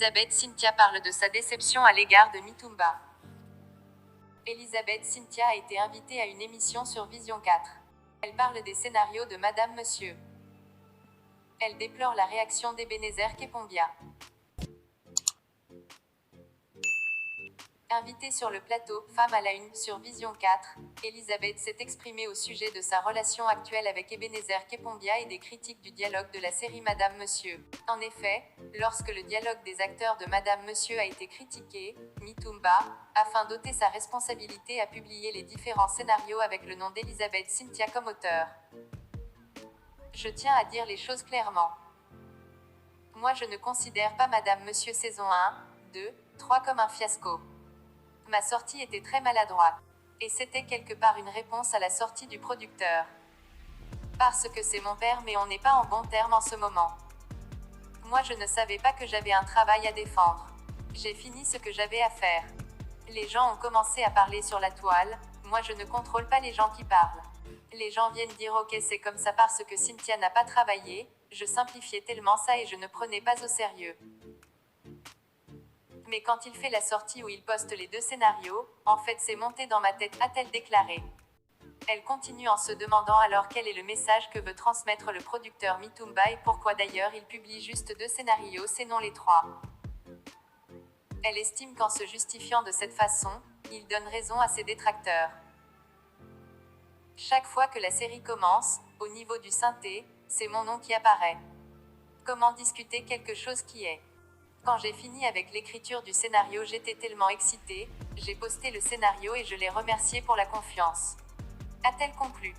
Elisabeth Cynthia parle de sa déception à l'égard de Mitumba. Elisabeth Cynthia a été invitée à une émission sur Vision 4. Elle parle des scénarios de Madame Monsieur. Elle déplore la réaction d'Ebenezer Kepombia. Invitée sur le plateau « Femme à la une » sur Vision 4, Elisabeth s'est exprimée au sujet de sa relation actuelle avec Ebenezer Kepombia et des critiques du dialogue de la série Madame Monsieur. En effet, lorsque le dialogue des acteurs de Madame Monsieur a été critiqué, Mitumba, afin d'ôter sa responsabilité, a publié les différents scénarios avec le nom d'Elisabeth Cynthia comme auteur. Je tiens à dire les choses clairement. Moi je ne considère pas Madame Monsieur saison 1, 2, 3 comme un fiasco. Ma sortie était très maladroite. Et c'était quelque part une réponse à la sortie du producteur. Parce que c'est mon père mais on n'est pas en bons termes en ce moment. Moi je ne savais pas que j'avais un travail à défendre. J'ai fini ce que j'avais à faire. Les gens ont commencé à parler sur la toile, moi je ne contrôle pas les gens qui parlent. Les gens viennent dire ok c'est comme ça parce que Cynthia n'a pas travaillé, je simplifiais tellement ça et je ne prenais pas au sérieux. Mais quand il fait la sortie où il poste les deux scénarios, en fait c'est monté dans ma tête, a-t-elle déclaré. Elle continue en se demandant alors quel est le message que veut transmettre le producteur Mitumba et pourquoi d'ailleurs il publie juste 2 scénarios et non les 3. Elle estime qu'en se justifiant de cette façon, il donne raison à ses détracteurs. Chaque fois que la série commence, au niveau du synthé, c'est mon nom qui apparaît. Comment discuter quelque chose qui est. Quand j'ai fini avec l'écriture du scénario j'étais tellement excitée, j'ai posté le scénario et je l'ai remercié pour la confiance. A-t-elle conclu.